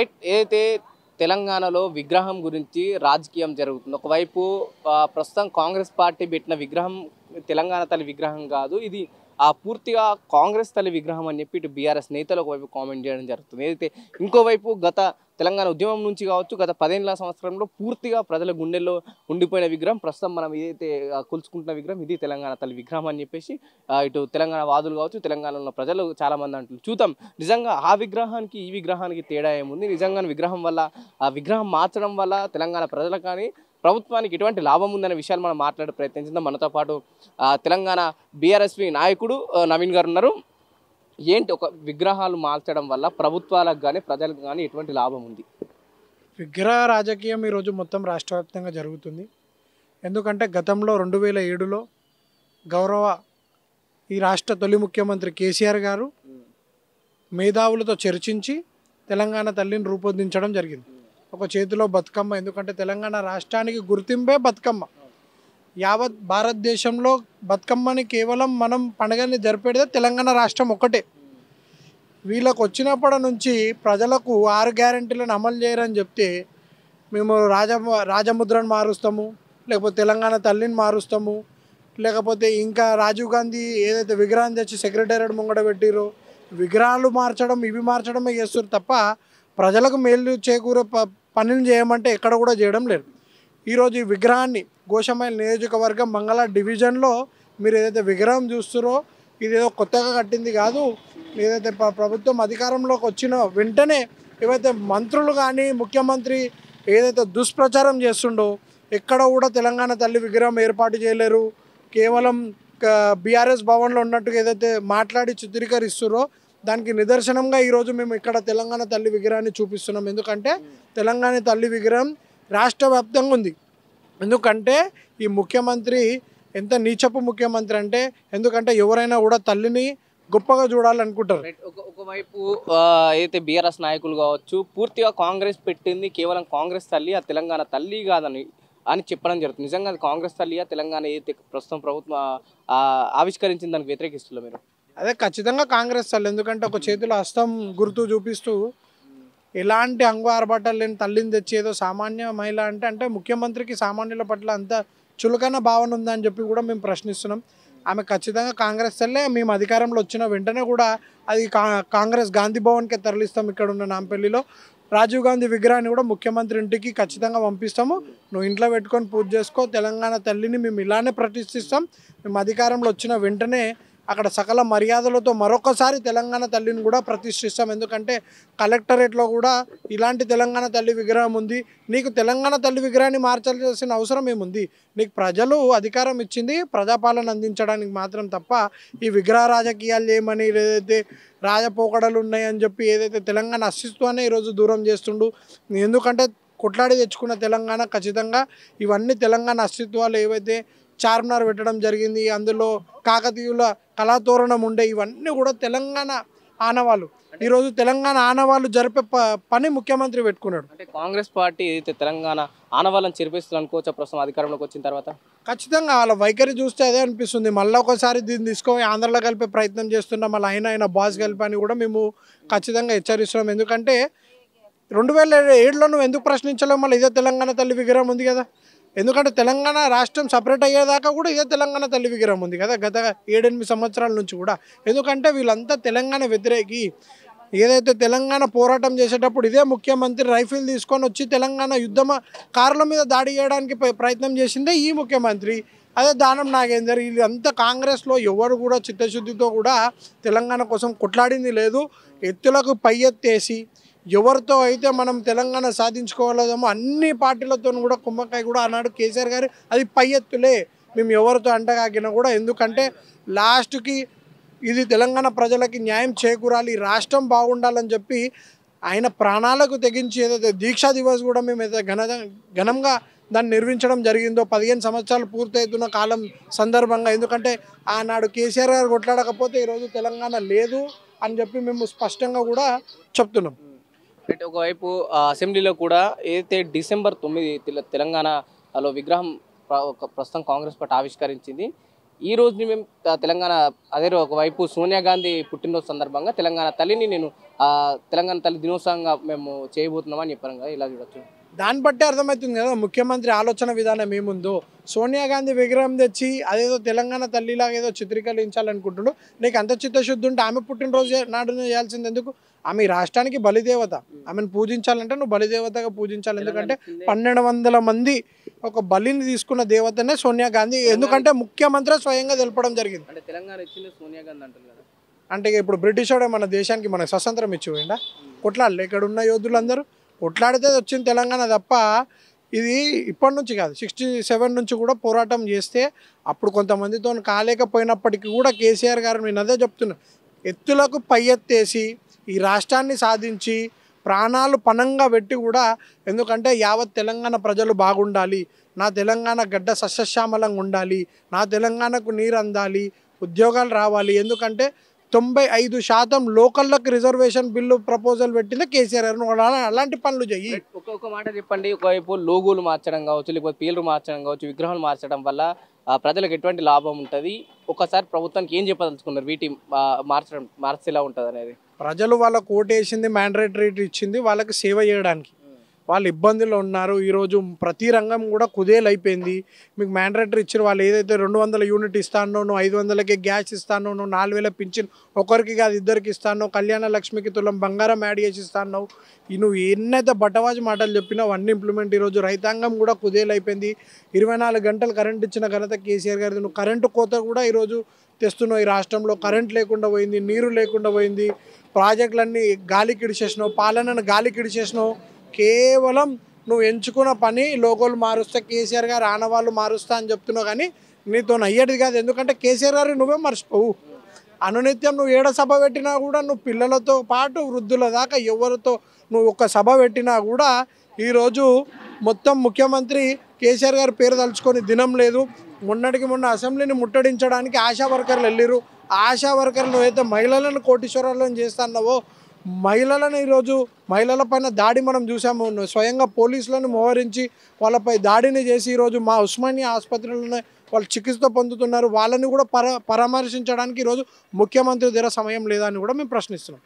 Right. ఏదైతే తెలంగాణలో విగ్రహం గురించి రాజకీయం జరుగుతుంది. ఒకవైపు ప్రస్తుతం కాంగ్రెస్ పార్టీ పెట్టిన విగ్రహం తెలంగాణ తల్లి విగ్రహం కాదు, ఇది పూర్తిగా కాంగ్రెస్ తల్లి విగ్రహం అని చెప్పి ఇటు బీఆర్ఎస్ నేతలు ఒకవైపు కామెంట్ చేయడం జరుగుతుంది. ఏదైతే ఇంకోవైపు గత తెలంగాణ ఉద్యమం నుంచి కావచ్చు, గత 15 సంవత్సరంలో పూర్తిగా ప్రజల గుండెల్లో ఉండిపోయిన విగ్రహం ప్రస్తుతం మనం ఏదైతే కొలుచుకుంటున్న విగ్రహం ఇది తెలంగాణ తల్లి విగ్రహం అని చెప్పేసి ఇటు తెలంగాణ వాదులు కావచ్చు, తెలంగాణలో ఉన్న ప్రజలు చాలామంది అంటున్నారు. చూద్దాం నిజంగా ఆ విగ్రహానికి ఈ విగ్రహానికి తేడా ఏముంది, నిజంగా విగ్రహం వల్ల ఆ విగ్రహం మార్చడం వల్ల తెలంగాణ ప్రజలకు కానీ ప్రభుత్వానికి ఎటువంటి లాభం ఉందనే విషయాలు మనం మాట్లాడే ప్రయత్నించిందాం. మనతో పాటు తెలంగాణ బీఆర్ఎస్పీ నాయకుడు నవీన్ గారు ఉన్నారు. ఏంటి ఒక విగ్రహాలు మార్చడం వల్ల ప్రభుత్వాలకు కానీ ప్రజలకు కానీ ఎటువంటి లాభం ఉంది? విగ్రహ రాజకీయం ఈరోజు మొత్తం రాష్ట్ర వ్యాప్తంగా జరుగుతుంది. ఎందుకంటే గతంలో 2007లో గౌరవ ఈ రాష్ట్ర తొలి ముఖ్యమంత్రి కేసీఆర్ గారు మేధావులతో చర్చించి తెలంగాణ తల్లిని రూపొందించడం జరిగింది. ఒక చేతిలో బతుకమ్మ, ఎందుకంటే తెలంగాణ రాష్ట్రానికి గుర్తింపే బతుకమ్మ. యావత్ భారతదేశంలో బతుకమ్మని కేవలం మనం పండుగని జరిపేదే తెలంగాణ రాష్ట్రం ఒక్కటే. వీళ్ళకు వచ్చినప్పటి నుంచి ప్రజలకు 6 గ్యారెంటీలను అమలు చేయరని చెప్తే మేము రాజముద్రను మారుస్తాము, లేకపోతే తెలంగాణ తల్లిని మారుస్తాము, లేకపోతే ఇంకా రాజీవ్ గాంధీ ఏదైతే విగ్రహం తెచ్చి సెక్రటేరియట్ ముంగడ పెట్టిరో విగ్రహాలు మార్చడం ఇవి మార్చడమే చేస్తారు తప్ప ప్రజలకు మేలు చేకూరే పనులు చేయమంటే ఎక్కడ కూడా చేయడం లేదు. ఈరోజు ఈ విగ్రహాన్ని గోషామైల్ నియోజకవర్గం మంగళ డివిజన్లో మీరు ఏదైతే విగ్రహం చూస్తారో ఇదేదో కొత్తగా కట్టింది కాదు. ఏదైతే ప్రభుత్వం అధికారంలోకి వచ్చిన వెంటనే ఏవైతే మంత్రులు కానీ ముఖ్యమంత్రి ఏదైతే దుష్ప్రచారం చేస్తుండో ఎక్కడ కూడా తెలంగాణ తల్లి విగ్రహం ఏర్పాటు చేయలేరు. కేవలం బీఆర్ఎస్ భవన్లో ఉన్నట్టుగా ఏదైతే మాట్లాడి చిత్రీకరిస్తారో దానికి నిదర్శనంగా ఈరోజు మేము ఇక్కడ తెలంగాణ తల్లి విగ్రహాన్ని చూపిస్తున్నాం. ఎందుకంటే తెలంగాణ తల్లి విగ్రహం రాష్ట్ర వ్యాప్తంగా ఉంది. ఎందుకంటే ఈ ముఖ్యమంత్రి ఎంత నీచపు ముఖ్యమంత్రి అంటే, ఎందుకంటే ఎవరైనా కూడా తల్లిని గొప్పగా చూడాలనుకుంటారు. ఒకవైపు అయితే బీఆర్ఎస్ నాయకులు కావచ్చు పూర్తిగా కాంగ్రెస్ పెట్టింది కేవలం కాంగ్రెస్ తల్లి, ఆ తెలంగాణ తల్లి కాదని చెప్పడం జరుగుతుంది. నిజంగా అది కాంగ్రెస్ తల్లియా తెలంగాణ ఏదైతే ప్రస్తుతం ప్రభుత్వం ఆవిష్కరించిన దానికి వ్యతిరేకిస్తున్నారు మీరు? అదే ఖచ్చితంగా కాంగ్రెస్ తల్లి. ఎందుకంటే ఒక చేతిలో హస్తం గుర్తు చూపిస్తూ ఎలాంటి అంగు ఆర్భాటాలు లేని తల్లిని తెచ్చి ఏదో సామాన్య మహిళ అంటే ముఖ్యమంత్రికి సామాన్యుల పట్ల అంత చులకన భావన ఉందని చెప్పి కూడా మేము ప్రశ్నిస్తున్నాం. ఆమె ఖచ్చితంగా కాంగ్రెస్ తల్లే. మేము అధికారంలో వచ్చిన వెంటనే కూడా అది కాంగ్రెస్ గాంధీ భవన్కే తరలిస్తాం. ఇక్కడ ఉన్న నాంపల్లిలో రాజీవ్ గాంధీ విగ్రహాన్ని కూడా ముఖ్యమంత్రి ఇంటికి ఖచ్చితంగా పంపిస్తాము. నువ్వు ఇంట్లో పెట్టుకొని పూజ చేసుకో, తెలంగాణ తల్లిని మేము ఇలానే ప్రతిష్ఠిస్తాం. మేము అధికారంలో వచ్చిన వెంటనే అక్కడ సకల మర్యాదలతో మరొకసారి తెలంగాణ తల్లిని కూడా ప్రతిష్ఠిస్తాం. ఎందుకంటే కలెక్టరేట్లో కూడా ఇలాంటి తెలంగాణ తల్లి విగ్రహం ఉంది. నీకు తెలంగాణ తల్లి విగ్రహాన్ని మార్చాల్సిన అవసరం ఏముంది? నీకు ప్రజలు అధికారం ఇచ్చింది ప్రజాపాలన అందించడానికి మాత్రం తప్ప ఈ విగ్రహ రాజకీయాలు చేయమని ఏదైతే రాజపోకడలు ఉన్నాయని చెప్పి ఏదైతే తెలంగాణ అస్తిత్వాన్ని ఈరోజు దూరం చేస్తుండు. ఎందుకంటే కొట్లాడి తెచ్చుకున్న తెలంగాణ ఖచ్చితంగా ఇవన్నీ తెలంగాణ అస్తిత్వాలు ఏవైతే చార్మినార్ పెట్టడం జరిగింది, అందులో కాకతీయుల కళాతోరణం ఉండే ఇవన్నీ కూడా తెలంగాణ ఆనవాళ్ళు. ఈరోజు తెలంగాణ ఆనవాళ్ళు జరిపే పని ముఖ్యమంత్రి పెట్టుకున్నాడు. అంటే కాంగ్రెస్ పార్టీ ఏదైతే తెలంగాణ ఆనవాళ్ళని చెరిపేస్తుంది అనుకోవచ్చు ప్రస్తుతం అధికారంలోకి వచ్చిన తర్వాత? ఖచ్చితంగా వాళ్ళ వైఖరి చూస్తే అదే అనిపిస్తుంది. మళ్ళీ ఒకసారి దీన్ని తీసుకొని ఆంధ్రలో కలిపే ప్రయత్నం చేస్తున్నాం. మళ్ళీ ఆయన బాస్ కలిపి అని కూడా మేము ఖచ్చితంగా హెచ్చరిస్తున్నాం. ఎందుకంటే 2007లో నువ్వు ఎందుకు ప్రశ్నించలేవు? మళ్ళీ ఇదే తెలంగాణ తల్లి విగ్రహం ఉంది కదా. ఎందుకంటే తెలంగాణ రాష్ట్రం సపరేట్ అయ్యేదాకా కూడా ఇదే తెలంగాణ తల్లి విగ్రహం ఉంది కదా గత 7-8 సంవత్సరాల నుంచి కూడా. ఎందుకంటే వీళ్ళంతా తెలంగాణ వ్యతిరేకి. ఏదైతే తెలంగాణ పోరాటం చేసేటప్పుడు ఇదే ముఖ్యమంత్రి రైఫిల్ తీసుకొని వచ్చి తెలంగాణ కారుల మీద దాడి చేయడానికి ప్రయత్నం చేసిందే ఈ ముఖ్యమంత్రి. అదే దానం నాగేందర్. వీళ్ళంతా కాంగ్రెస్లో ఎవరు కూడా చిత్తశుద్ధితో కూడా తెలంగాణ కోసం కొట్లాడింది లేదు. ఎత్తులకు పై ఎత్తేసి ఎవరితో అయితే మనం తెలంగాణ సాధించుకోవాలేమో అన్ని పార్టీలతో కూడా కుమ్మకాయ కూడా ఆనాడు కేసీఆర్ గారు అది పై ఎత్తులే. మేము ఎవరితో అంటగాకినా కూడా, ఎందుకంటే లాస్ట్కి ఇది తెలంగాణ ప్రజలకి న్యాయం చేకూరాలి, రాష్ట్రం బాగుండాలని చెప్పి ఆయన ప్రాణాలకు తెగించి ఏదైతే దీక్షా దివస్ కూడా మేము ఏదైతే ఘనంగా దాన్ని నిర్వహించడం జరిగిందో 15 సంవత్సరాలు పూర్తవుతున్న కాలం సందర్భంగా. ఎందుకంటే ఆనాడు కేసీఆర్ గారు కొట్లాడకపోతే ఈరోజు తెలంగాణ లేదు అని చెప్పి మేము స్పష్టంగా కూడా చెప్తున్నాం. అంటే ఒకవైపు అసెంబ్లీలో కూడా ఏదైతే డిసెంబర్ 9 తెలంగాణలో విగ్రహం ప్రస్తుతం కాంగ్రెస్ పార్టీ ఆవిష్కరించింది. ఈ రోజుని మేము తెలంగాణ అదే ఒకవైపు సోనియా గాంధీ పుట్టినరోజు సందర్భంగా తెలంగాణ తల్లిని నేను తెలంగాణ తల్లి దినోత్సవంగా మేము చేయబోతున్నామని చెప్పారు కదా, ఇలా చూడొచ్చు. దాన్ని బట్టే అర్థమవుతుంది కదా ముఖ్యమంత్రి ఆలోచన విధానం ఏముందో. సోనియా గాంధీ విగ్రహం తెచ్చి అదేదో తెలంగాణ తల్లిలాగా ఏదో చిత్రీకరించాలనుకుంటున్నాడు. నీకు అంత చిత్తశుద్ధి ఉంటే ఆమె పుట్టినరోజు నాడు చేయాల్సింది ఎందుకు? ఆమె ఈ రాష్ట్రానికి బలిదేవత. ఆమెను పూజించాలంటే నువ్వు బలిదేవతగా పూజించాలి. ఎందుకంటే 1200 మంది ఒక బలిని తీసుకున్న దేవతనే సోనియా గాంధీ. ఎందుకంటే ముఖ్యమంత్రి స్వయంగా తెలపడం జరిగింది. అంటే తెలంగాణ ఇచ్చింది సోనియా గాంధీ అంటారు కదా. అంటే ఇప్పుడు బ్రిటిష్ వాడే మన దేశానికి మన స్వతంత్రం ఇచ్చిపోయిందా? కొట్లాడలే ఇక్కడ ఉన్న యోధులందరూ కొట్లాడితే వచ్చింది తెలంగాణ తప్ప. ఇది ఇప్పటి నుంచి కాదు, 67 నుంచి కూడా పోరాటం చేస్తే అప్పుడు కొంతమందితో కాలేకపోయినప్పటికీ కూడా కేసీఆర్ గారు నేను అదే చెప్తున్నా, ఎత్తులకు పై ఎత్తేసి ఈ రాష్ట్రాన్ని సాధించి ప్రాణాలు పణంగా పెట్టి కూడా, ఎందుకంటే యావత్ తెలంగాణ ప్రజలు బాగుండాలి, నా తెలంగాణ గడ్డ సస్యశ్యామలంగా ఉండాలి, నా తెలంగాణకు నీరు అందాలి, ఉద్యోగాలు రావాలి. ఎందుకంటే 95% లోకల్లకు రిజర్వేషన్ బిల్లు ప్రపోజల్ పెట్టింది కేసీఆర్ గారు. అలాంటి పనులు చెయ్యి. ఒక మాట చెప్పండి, ఒకవైపు లోగోలు మార్చడం కావచ్చు, లేకపోతే పేర్లు మార్చడం కావచ్చు, విగ్రహాలు మార్చడం వల్ల ప్రజలకు ఎటువంటి లాభం ఉంటుంది? ఒకసారి ప్రభుత్వానికి ఏం చెప్పదలుచుకున్నారు వీటి మార్చేలా ఉంటుంది అనేది? ప్రజలు వాళ్ళకు ఓటేసింది, మ్యాండేటరీ ఇచ్చింది వాళ్ళకి సేవ చేయడానికి. వాళ్ళు ఇబ్బందులు ఉన్నారు. ఈరోజు ప్రతి రంగం కూడా కుదేలైపోయింది. మీకు మ్యాండేటరీ ఇచ్చిన వాళ్ళు ఏదైతే 200 యూనిట్ ఇస్తానో, నువ్వు 500కే గ్యాస్ ఇస్తానో, నువ్వు 4000 పింఛన్ ఒకరికి కాదు ఇద్దరికి ఇస్తానో, కళ్యాణ లక్ష్మికి తులం బంగారం యాడ్ చేసి ఇస్తాను, నువ్వు ఎన్నైతే బట్టవాజు మాటలు చెప్పినావు అన్ని ఇంప్లిమెంట్. ఈరోజు రైతాంగం కూడా కుదేలైపోయింది. 24 గంటలు కరెంట్ ఇచ్చిన ఘనత కేసీఆర్ గారిది. నువ్వు కరెంటు కోత కూడా ఈరోజు తెస్తున్నావు. ఈ రాష్ట్రంలో కరెంట్ లేకుండా పోయింది, నీరు లేకుండా పోయింది, ప్రాజెక్టులన్నీ గాలికి ఇడిచేసినావు, పాలనను గాలికి ఇడిచేసినావు. కేవలం నువ్వు ఎంచుకున్న పని లోగోలు మారుస్తా, కేసీఆర్ గారు ఆనవాళ్ళు మారుస్తా అని చెప్తున్నావు, కానీ నీతో అయ్యేది కాదు. ఎందుకంటే కేసీఆర్ గారు నువ్వే మర్చిపోవు. అనునిత్యం నువ్వు ఏడ సభ పెట్టినా కూడా నువ్వు పిల్లలతో పాటు వృద్ధుల దాకా ఎవరితో నువ్వు ఒక సభ పెట్టినా కూడా ఈరోజు మొత్తం ముఖ్యమంత్రి కేసీఆర్ గారి పేరు తలుచుకొని దినం లేదు. మొన్నటికి మొన్న అసెంబ్లీని ముట్టడించడానికి ఆశా వర్కర్లు వెళ్ళిరు. ఆశా వర్కర్లు అయితే మహిళలను కోటీశ్వరాలను చేస్తున్నావో, మహిళలను ఈరోజు మహిళల పైన దాడి మనం చూసాము. స్వయంగా పోలీసులను మోహరించి వాళ్ళపై దాడిని చేసి ఈరోజు మా ఉస్మానియా ఆసుపత్రిలోనే వాళ్ళు చికిత్స పొందుతున్నారు. వాళ్ళని కూడా పరామర్శించడానికి ఈరోజు ముఖ్యమంత్రి దగ్గర సమయం లేదా అని కూడా మేము ప్రశ్నిస్తున్నాం.